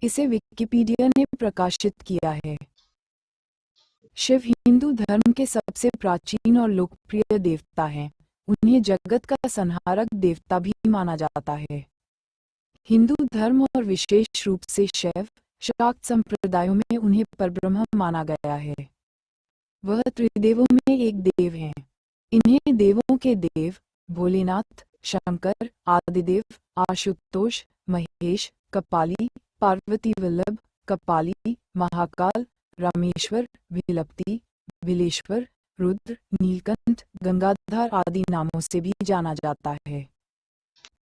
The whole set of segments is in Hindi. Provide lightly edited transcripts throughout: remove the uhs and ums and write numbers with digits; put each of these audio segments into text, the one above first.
इसे विकिपीडिया ने प्रकाशित किया है। शिव हिंदू धर्म के सबसे प्राचीन और लोकप्रिय देवता हैं। उन्हें जगत का संहारक देवता भी माना जाता है। हिंदू धर्म और विशेष रूप से शैव शाक्त संप्रदायों में उन्हें परब्रह्म माना गया है। वह त्रिदेवों में एक देव हैं। इन्हें देवों के देव भोलेनाथ, शंकर, आदिदेव, आशुतोष, महेश, कपाली, पार्वती वल्लभ, कपाली, महाकाल, रामेश्वर, विलप्ति, विलेश्वर, रुद्र, नीलकंठ, गंगाधर आदि नामों से भी जाना जाता है।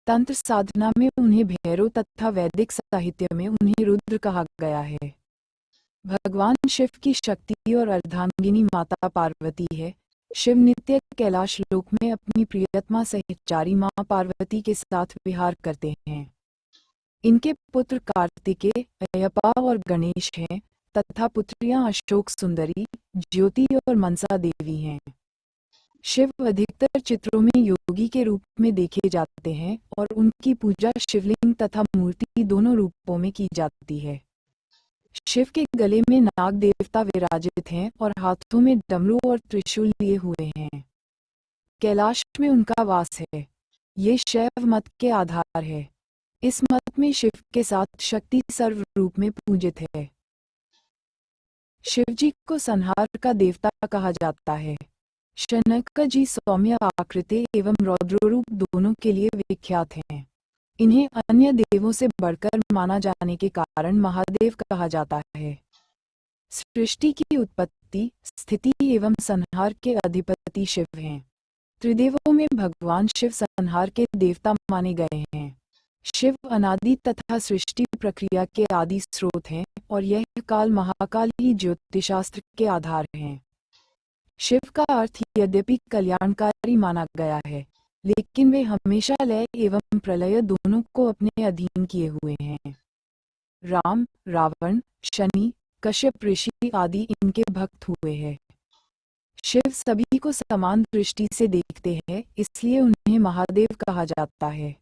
तंत्र साधना में उन्हें भैरव तथा वैदिक साहित्य में उन्हें रुद्र कहा गया है। भगवान शिव की शक्ति और अर्धांगिनी माता पार्वती है। शिव नित्य कैलाश लोक में अपनी प्रियतमा सहित चारी मां पार्वती के साथ विहार करते हैं। इनके पुत्र कार्तिकेय, अयप्पा और गणेश हैं तथा पुत्रियां अशोक सुंदरी, ज्योति और मनसा देवी हैं। शिव अधिकतर चित्रों में योगी के रूप में देखे जाते हैं और उनकी पूजा शिवलिंग तथा मूर्ति दोनों रूपों में की जाती है। शिव के गले में नाग देवता विराजित हैं और हाथों में डमरू और त्रिशूल लिए हुए हैं। कैलाश में उनका वास है। ये शैव मत के आधार है। इस मत में शिव के साथ शक्ति सर्व रूप में पूजित है। शिवजी को संहार का देवता कहा जाता है। शनक जी सौम्य आकृति एवं रौद्र रूप दोनों के लिए विख्यात हैं। इन्हें अन्य देवों से बढ़कर माना जाने के कारण महादेव कहा जाता है। सृष्टि की उत्पत्ति, स्थिति एवं संहार के अधिपति शिव हैं। त्रिदेवों में भगवान शिव संहार के देवता माने गए हैं। शिव अनादि तथा सृष्टि प्रक्रिया के आदि स्रोत हैं और यह काल महाकाल ही ज्योतिषशास्त्र के आधार हैं। शिव का अर्थ यद्यपि कल्याणकारी माना गया है, लेकिन वे हमेशा लय एवं प्रलय दोनों को अपने अधीन किए हुए हैं। राम, रावण, शनि, कश्यप ऋषि आदि इनके भक्त हुए हैं। शिव सभी को समान दृष्टि से देखते हैं, इसलिए उन्हें महादेव कहा जाता है।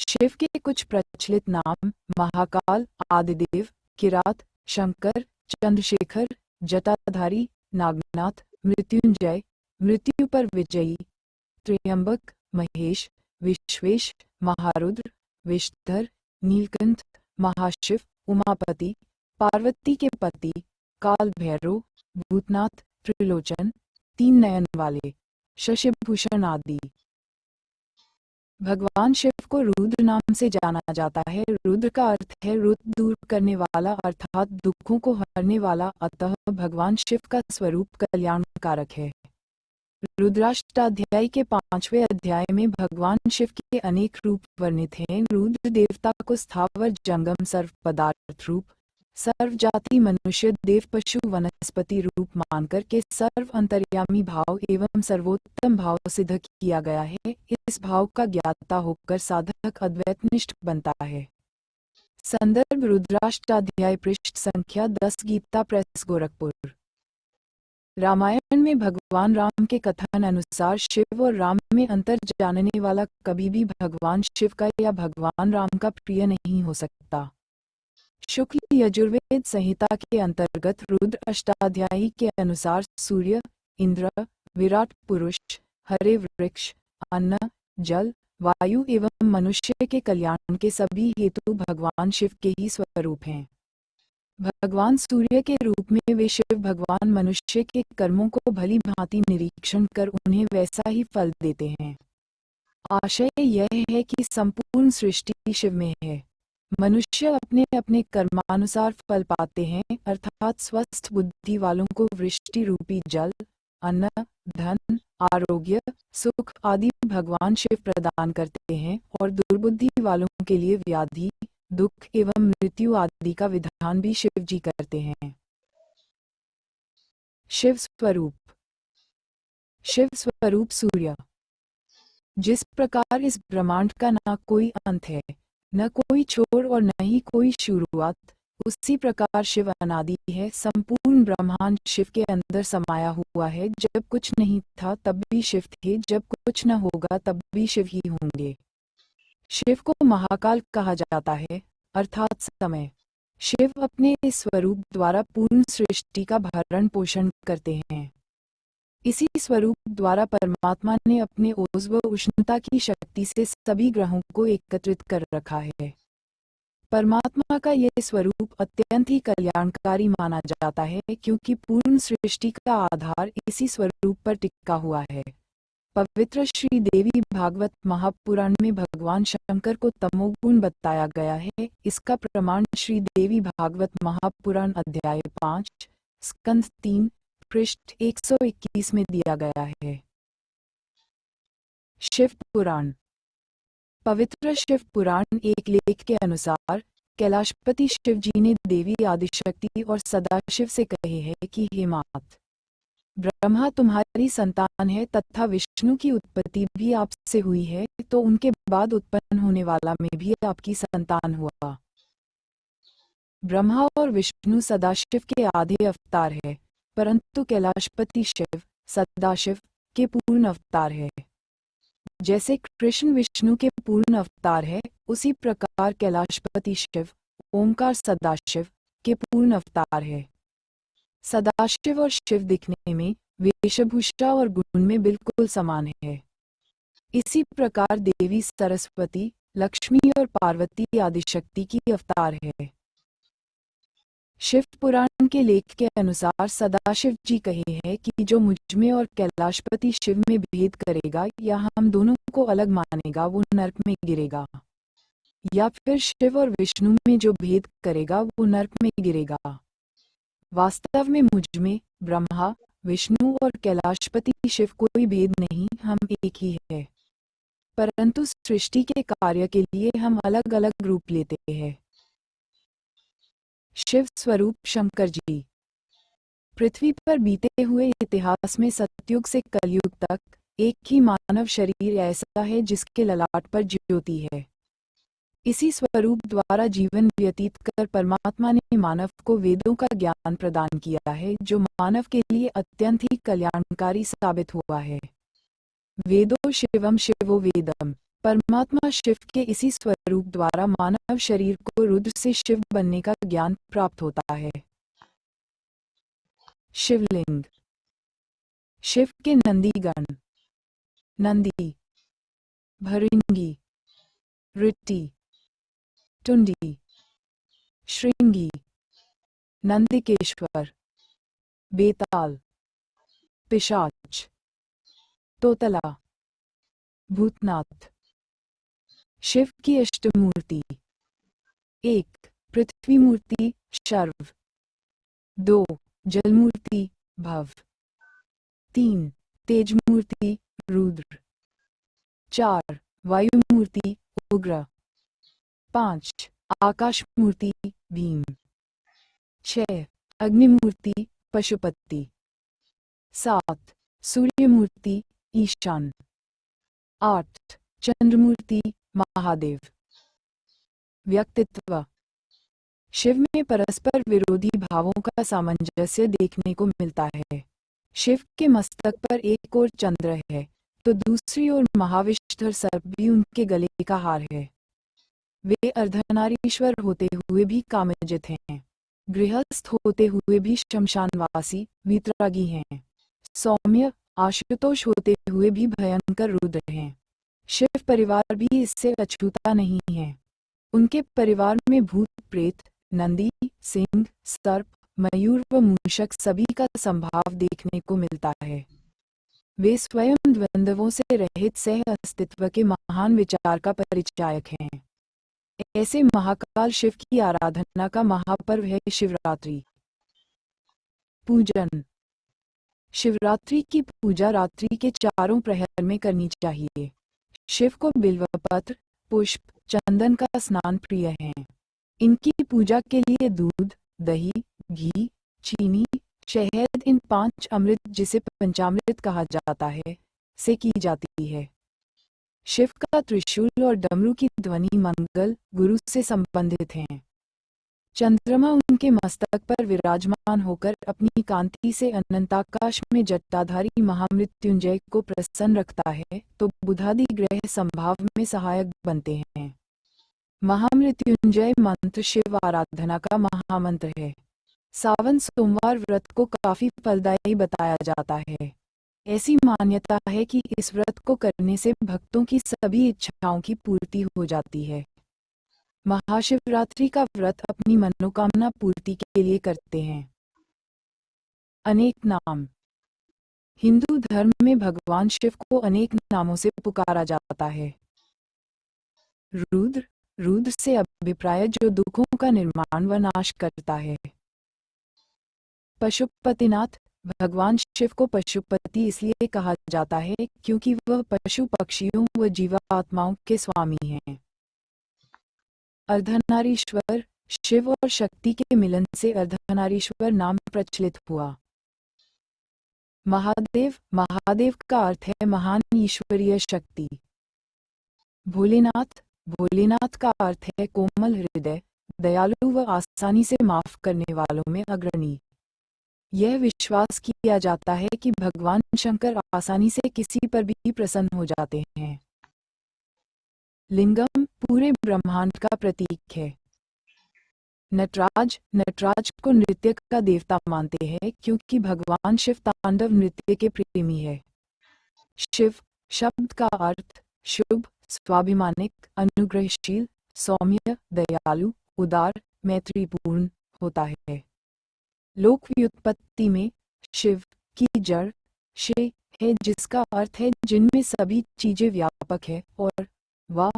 शिव के कुछ प्रचलित नाम महाकाल, आदिदेव, किरात, शंकर, चंद्रशेखर, जटाधारी, नागनाथ, मृत्युंजय, मृत्यु पर विजयी, त्र्यंबक, महेश, विश्वेश, महारुद्र, विषधर, नीलकंठ, महाशिव, उमापति, पार्वती के पति, काल भैरव, भूतनाथ, त्रिलोचन, तीन नयन वाले, शशिभूषण आदि। भगवान शिव को रुद्र नाम से जाना जाता है। रुद्र का अर्थ है रुद्र दूर करने वाला अर्थात दुखों को हरने वाला, अतः भगवान शिव का स्वरूप कल्याणकारक है। रुद्राष्टाध्यायी के 5वें अध्याय में भगवान शिव के अनेक रूप वर्णित हैं। रुद्र देवता को स्थावर जंगम सर्व पदार्थ रूप, सर्व जाति मनुष्य देव पशु वनस्पति रूप मानकर के सर्व अंतर्यामी भाव एवं सर्वोत्तम भाव सिद्ध किया गया है। इस भाव का ज्ञाता होकर साधक अद्वैतनिष्ठ बनता है। संदर्भ रुद्राष्टाध्याय पृष्ठ संख्या 10 गीता प्रेस गोरखपुर। रामायण में भगवान राम के कथन अनुसार शिव और राम में अंतर जानने वाला कभी भी भगवान शिव का या भगवान राम का प्रिय नहीं हो सकता। शुक्ल यजुर्वेद संहिता के अंतर्गत रुद्र अष्टाध्यायी के अनुसार सूर्य, इंद्र, विराट पुरुष, हरे वृक्ष, अन्न, जल, वायु एवं मनुष्य के कल्याण के सभी हेतु भगवान शिव के ही स्वरूप हैं। भगवान सूर्य के रूप में वे शिव भगवान मनुष्य के कर्मों को भली भांति निरीक्षण कर उन्हें वैसा ही फल देते हैं। आशय यह है कि संपूर्ण सृष्टि शिव में है। मनुष्य अपने अपने कर्मानुसार फल पाते हैं, अर्थात स्वस्थ बुद्धि वालों को वृष्टि रूपी जल, अन्न, धन, आरोग्य, सुख आदि भगवान शिव प्रदान करते हैं और दुर्बुद्धि वालों के लिए व्याधि, दुख एवं मृत्यु आदि का विधान भी शिव जी करते हैं। शिव स्वरूप। शिव स्वरूप सूर्य। जिस प्रकार इस ब्रह्मांड का न कोई अंत है, न कोई छोर और न ही कोई शुरुआत, उसी प्रकार शिव अनादि है। संपूर्ण ब्रह्मांड शिव के अंदर समाया हुआ है। जब कुछ नहीं था तब भी शिव थे, जब कुछ न होगा तब भी शिव ही होंगे। शिव को महाकाल कहा जाता है, अर्थात समय। शिव अपने इस स्वरूप द्वारा पूर्ण सृष्टि का भरण पोषण करते हैं। इसी स्वरूप द्वारा परमात्मा ने अपने ओज व उष्णता की शक्ति से सभी ग्रहों को एकत्रित कर रखा है। परमात्मा का यह स्वरूप अत्यंत ही कल्याणकारी माना जाता है, क्योंकि पूर्ण सृष्टि का आधार इसी स्वरूप पर टिका हुआ है। पवित्र श्री देवी भागवत महापुराण में भगवान शंकर को तमोगुण बताया गया है। इसका प्रमाण श्री देवी भागवत महापुराण अध्याय 5 स्कंद 3 पृष्ठ 121 में दिया गया है। शिव पुराण। पवित्र शिव पुराण एक लेख के अनुसार कैलाशपति शिव जी ने देवी आदिशक्ति और सदाशिव से कहे है कि हे मात, ब्रह्मा तुम्हारी संतान है तथा विष्णु की उत्पत्ति भी आपसे हुई है, तो उनके बाद उत्पन्न होने वाला में भी आपकी संतान हुआ। ब्रह्मा और विष्णु सदाशिव के आधे अवतार है, परंतु कैलाशपति शिव सदाशिव के पूर्ण अवतार है। जैसे कृष्ण विष्णु के पूर्ण अवतार है, उसी प्रकार कैलाशपति शिव ओमकार सदाशिव के पूर्ण अवतार है। सदाशिव और शिव दिखने में, वेशभूषा और गुण में बिल्कुल समान है। इसी प्रकार देवी सरस्वती, लक्ष्मी और पार्वती आदिशक्ति की अवतार है। शिव पुराण के लेख के अनुसार सदाशिव जी कहे हैं कि जो मुझ में और कैलाशपति शिव में भेद करेगा या हम दोनों को अलग मानेगा, वो नरक में गिरेगा, या फिर शिव और विष्णु में जो भेद करेगा वो नरक में गिरेगा। वास्तव में मुझ में ब्रह्मा, विष्णु और कैलाशपति शिव कोई भेद नहीं, हम एक ही है, परंतु सृष्टि के कार्य के लिए हम अलग अलग रूप लेते हैं। शिव स्वरूप शंकर जी। पृथ्वी पर बीते हुए इतिहास में सतयुग से कलयुग तक एक ही मानव शरीर ऐसा है जिसके ललाट पर ज्योति है। इसी स्वरूप द्वारा जीवन व्यतीत कर परमात्मा ने मानव को वेदों का ज्ञान प्रदान किया है, जो मानव के लिए अत्यंत ही कल्याणकारी साबित हुआ है। वेदो शिवम शिवो वेदम। परमात्मा शिव के इसी स्वरूप द्वारा मानव शरीर को रुद्र से शिव बनने का ज्ञान प्राप्त होता है। शिवलिंग। शिव के नंदीगण। नंदी, भृंगी, ऋटि, टुंडी, श्रृंगी, नंदिकेश्वर, बेताल, पिशाच, तोतला, भूतनाथ। शिव की अष्टमूर्ति। 1 पृथ्वी मूर्ति शर्व, 2 जल मूर्ति भव, 3 तेज मूर्ति रुद्र, 4 वायु मूर्ति उग्र, 5 आकाश मूर्ति भीम, 6 अग्नि मूर्ति पशुपति, 7 सूर्य मूर्ति ईशान, 8 चंद्र मूर्ति महादेव। व्यक्तित्व। शिव में परस्पर विरोधी भावों का सामंजस्य देखने को मिलता है। शिव के मस्तक पर एक ओर चंद्र है, तो दूसरी ओर महाविष्ठुर सर्प भी उनके गले का हार है। वे अर्धनारीश्वर होते हुए भी कामजित हैं, गृहस्थ होते हुए भी शमशानवासी वीतरागी हैं, सौम्य आशुतोष होते हुए भी भयंकर रुद्र हैं। शिव परिवार भी इससे अछूता नहीं है। उनके परिवार में भूत प्रेत, नंदी, सिंह, सर्प, मयूर व मूषक सभी का संभाव देखने को मिलता है। वे स्वयं द्वंद्वों से रहित सह अस्तित्व के महान विचार का परिचायक हैं। ऐसे महाकाल शिव की आराधना का महापर्व है शिवरात्रि। पूजन। शिवरात्रि की पूजा रात्रि के चारों प्रहर में करनी चाहिए। शिव को बिल्वपत्र, पुष्प, चंदन का स्नान प्रिय है। इनकी पूजा के लिए दूध, दही, घी, चीनी, शहद इन 5 अमृत, जिसे पंचामृत कहा जाता है, से की जाती है। शिव का त्रिशूल और डमरू की ध्वनि मंगल गुरु से संबंधित हैं। चंद्रमा उनके मस्तक पर विराजमान होकर अपनी कांति से अनंताकाश में जटाधारी महामृत्युंजय को प्रसन्न रखता है, तो बुधादि ग्रह संभाव में सहायक बनते हैं। महामृत्युंजय मंत्र शिव आराधना का महामंत्र है। सावन सोमवार व्रत को काफी फलदायी बताया जाता है। ऐसी मान्यता है कि इस व्रत को करने से भक्तों की सभी इच्छाओं की पूर्ति हो जाती है। महाशिवरात्रि का व्रत अपनी मनोकामना पूर्ति के लिए करते हैं। अनेक नाम। हिंदू धर्म में भगवान शिव को अनेक नामों से पुकारा जाता है। रुद्र, रुद्र से अभिप्राय जो दुखों का निर्माण व नाश करता है। पशुपतिनाथ, भगवान शिव को पशुपति इसलिए कहा जाता है क्योंकि वह पशु पक्षियों व जीवात्माओं के स्वामी हैं। अर्धनारीश्वर, शिव और शक्ति के मिलन से अर्धनारीश्वर नाम प्रचलित हुआ। महादेव, महादेव का अर्थ है महान ईश्वरीय शक्ति। भोलेनाथ, भोलेनाथ का अर्थ है कोमल हृदय, दयालु व आसानी से माफ करने वालों में अग्रणी। यह विश्वास किया जाता है कि भगवान शंकर आसानी से किसी पर भी प्रसन्न हो जाते हैं। लिंगम पूरे ब्रह्मांड का प्रतीक है। नटराज, नटराज को नृत्य का देवता मानते हैं क्योंकि भगवान शिव तांडव नृत्य के प्रेमी है। शिव शब्द का अर्थ शुभ, स्वाभिमानिक, अनुग्रहशील, सौम्य, दयालु, उदार, मैत्रीपूर्ण होता है। लोक व्युत्पत्ति में शिव की जड़ शे है जिसका अर्थ है जिनमें सभी चीजें व्यापक है और वा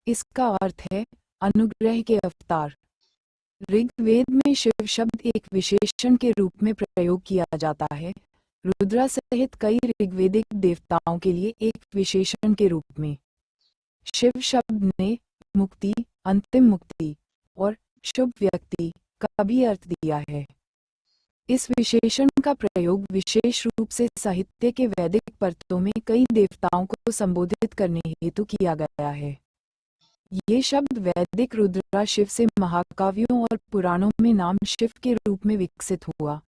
इसका अर्थ है अनुग्रह के अवतार। ऋग्वेद में शिव शब्द एक विशेषण के रूप में प्रयोग किया जाता है, रुद्रा सहित कई ऋग्वेदिक देवताओं के लिए एक विशेषण के रूप में। शिव शब्द ने मुक्ति, अंतिम मुक्ति और शुभ व्यक्ति का भी अर्थ दिया है। इस विशेषण का प्रयोग विशेष रूप से साहित्य के वैदिक परतों में कई देवताओं को संबोधित करने हेतु किया गया है। ये शब्द वैदिक रुद्रा शिव से महाकाव्यों और पुराणों में नाम शिव के रूप में विकसित हुआ,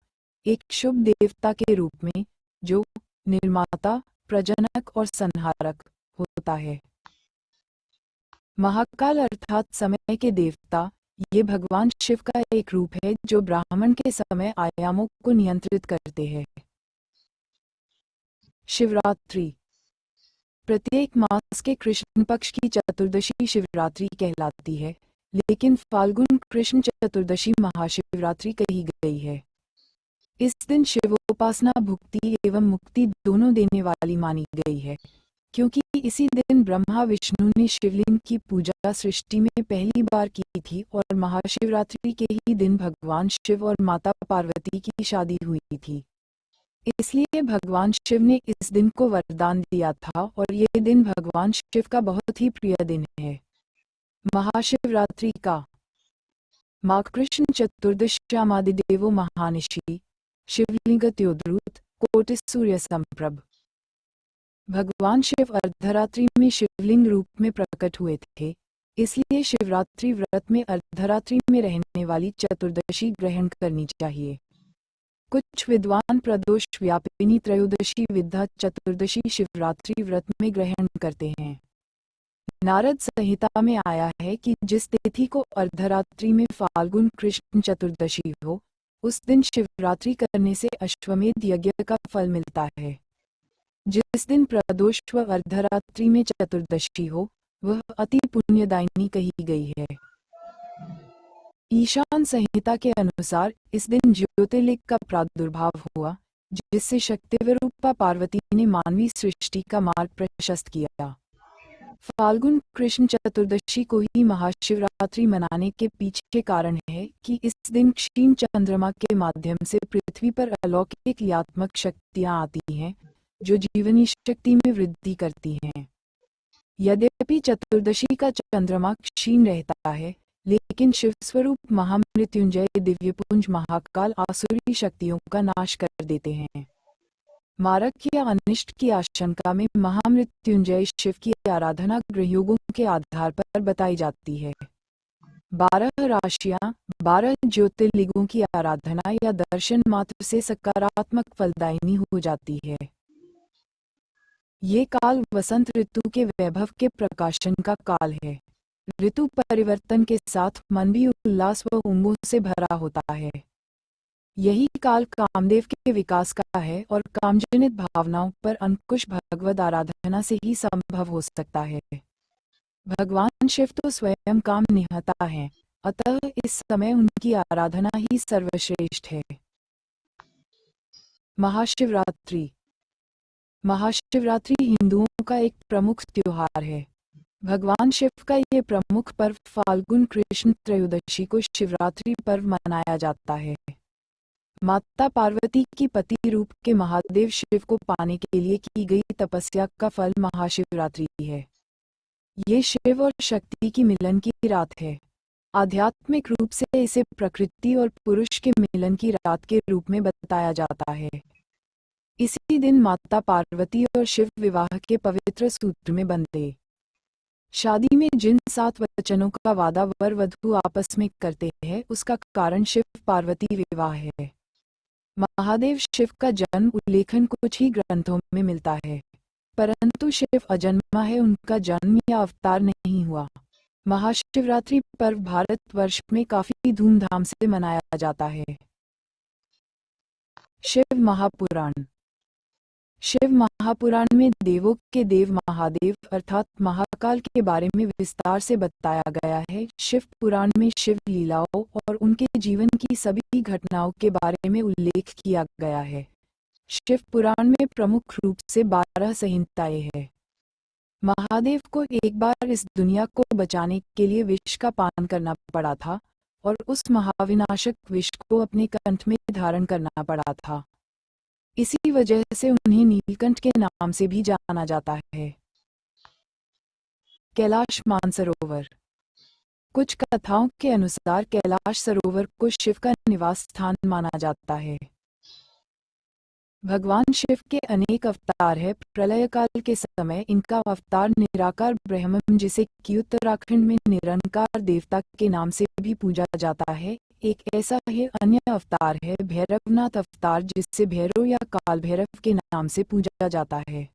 एक शुभ देवता के रूप में जो निर्माता, प्रजनक और संहारक होता है। महाकाल अर्थात समय के देवता, ये भगवान शिव का एक रूप है जो ब्राह्मण के समय आयामों को नियंत्रित करते हैं। शिवरात्रि प्रत्येक मास के कृष्ण पक्ष की चतुर्दशी शिवरात्रि कहलाती है, लेकिन फाल्गुन कृष्ण चतुर्दशी महाशिवरात्रि कही गई है। इस दिन शिवोपासना भुक्ति एवं मुक्ति दोनों देने वाली मानी गई है, क्योंकि इसी दिन ब्रह्मा विष्णु ने शिवलिंग की पूजा सृष्टि में पहली बार की थी और महाशिवरात्रि के ही दिन भगवान शिव और माता पार्वती की शादी हुई थी। इसलिए भगवान शिव ने इस दिन को वरदान दिया था और ये दिन भगवान शिव का बहुत ही प्रिय दिन है। महाशिवरात्रि का माघ कृष्ण चतुर्दश्यामादिदेवो महानिशि शिवलिंगत्योद्रुत कोटि सूर्य संप्रभ। भगवान शिव अर्धरात्रि में शिवलिंग रूप में प्रकट हुए थे, इसलिए शिवरात्रि व्रत में अर्धरात्रि में रहने वाली चतुर्दशी ग्रहण करनी चाहिए। कुछ विद्वान प्रदोष व्यापिनी त्रयोदशी विद्या चतुर्दशी शिवरात्रि व्रत में ग्रहण करते हैं। नारद संहिता में आया है कि जिस तिथि को अर्धरात्रि में फाल्गुन कृष्ण चतुर्दशी हो, उस दिन शिवरात्रि करने से अश्वमेध यज्ञ का फल मिलता है। जिस दिन प्रदोष व अर्धरात्रि में चतुर्दशी हो, वह अति पुण्यदायिनी कही गई है। ईशान संहिता के अनुसार इस दिन ज्योतिर्लिंग का प्रादुर्भाव हुआ, जिससे शक्तिस्वरूपा पार्वती ने मानवीय सृष्टि का मार्ग प्रशस्त किया। फाल्गुन कृष्ण चतुर्दशी को ही महाशिवरात्रि मनाने के पीछे कारण है कि इस दिन क्षीण चंद्रमा के माध्यम से पृथ्वी पर अलौकिक क्रियात्मक शक्तियां आती हैं, जो जीवनी शक्ति में वृद्धि करती हैं। यद्यपि चतुर्दशी का चंद्रमा क्षीण रहता है, लेकिन शिवस्वरूप महामृत्युंजय दिव्यपुंज महाकाल आसुरी शक्तियों का नाश कर देते हैं। मारक या अनिष्ट की आशंका में महामृत्युंजय शिव की आराधना ग्रहयोगों के आधार पर बताई जाती है। 12 राशियां, 12 ज्योतिर्लिंगों की आराधना या दर्शन मात्र से सकारात्मक फलदायिनी हो जाती है। ये काल वसंत ऋतु के वैभव के प्रकाशन का काल है। ऋतु परिवर्तन के साथ मन भी उल्लास व उमंग से भरा होता है। यही काल कामदेव के विकास का है और कामजनित भावनाओं पर अंकुश भगवद आराधना से ही संभव हो सकता है। भगवान शिव तो स्वयं काम निहता है, अतः इस समय उनकी आराधना ही सर्वश्रेष्ठ है। महाशिवरात्रि। महाशिवरात्रि हिंदुओं का एक प्रमुख त्योहार है। भगवान शिव का ये प्रमुख पर्व फाल्गुन कृष्ण त्रयोदशी को शिवरात्रि पर्व मनाया जाता है। माता पार्वती की पति रूप के महादेव शिव को पाने के लिए की गई तपस्या का फल महाशिवरात्रि है। ये शिव और शक्ति की मिलन की रात है। आध्यात्मिक रूप से इसे प्रकृति और पुरुष के मिलन की रात के रूप में बताया जाता है। इसी दिन माता पार्वती और शिव विवाह के पवित्र सूत्र में बंधे। शादी में जिन 7 वचनों का वादा वर वधू आपस में करते हैं, उसका कारण शिव पार्वती विवाह है। महादेव शिव का जन्म उल्लेखन कुछ ही ग्रंथों में मिलता है, परंतु शिव अजन्मा है, उनका जन्म या अवतार नहीं हुआ। महाशिवरात्रि पर्व भारतवर्ष में काफी धूमधाम से मनाया जाता है। शिव महापुराण। शिव महापुराण में देवों के देव महादेव अर्थात महाकाल के बारे में विस्तार से बताया गया है। शिव पुराण में शिव लीलाओं और उनके जीवन की सभी घटनाओं के बारे में उल्लेख किया गया है। शिव पुराण में प्रमुख रूप से 12 संहिताएं हैं। महादेव को एक बार इस दुनिया को बचाने के लिए विष का पान करना पड़ा था और उस महाविनाशक विष को अपने कंठ में धारण करना पड़ा था। इसी वजह से उन्हें नीलकंठ के नाम से भी जाना जाता है। कैलाश मानसरोवर। कुछ कथाओं के अनुसार कैलाश सरोवर को शिव का निवास स्थान माना जाता है। भगवान शिव के अनेक अवतार हैं। प्रलय काल के समय इनका अवतार निराकार ब्रह्म, जिसे कि उत्तराखंड में निरंकार देवता के नाम से भी पूजा जाता है, एक ऐसा ही अन्य अवतार है भैरवनाथ अवतार, जिससे भैरव या काल भैरव के नाम से पूजा जाता है।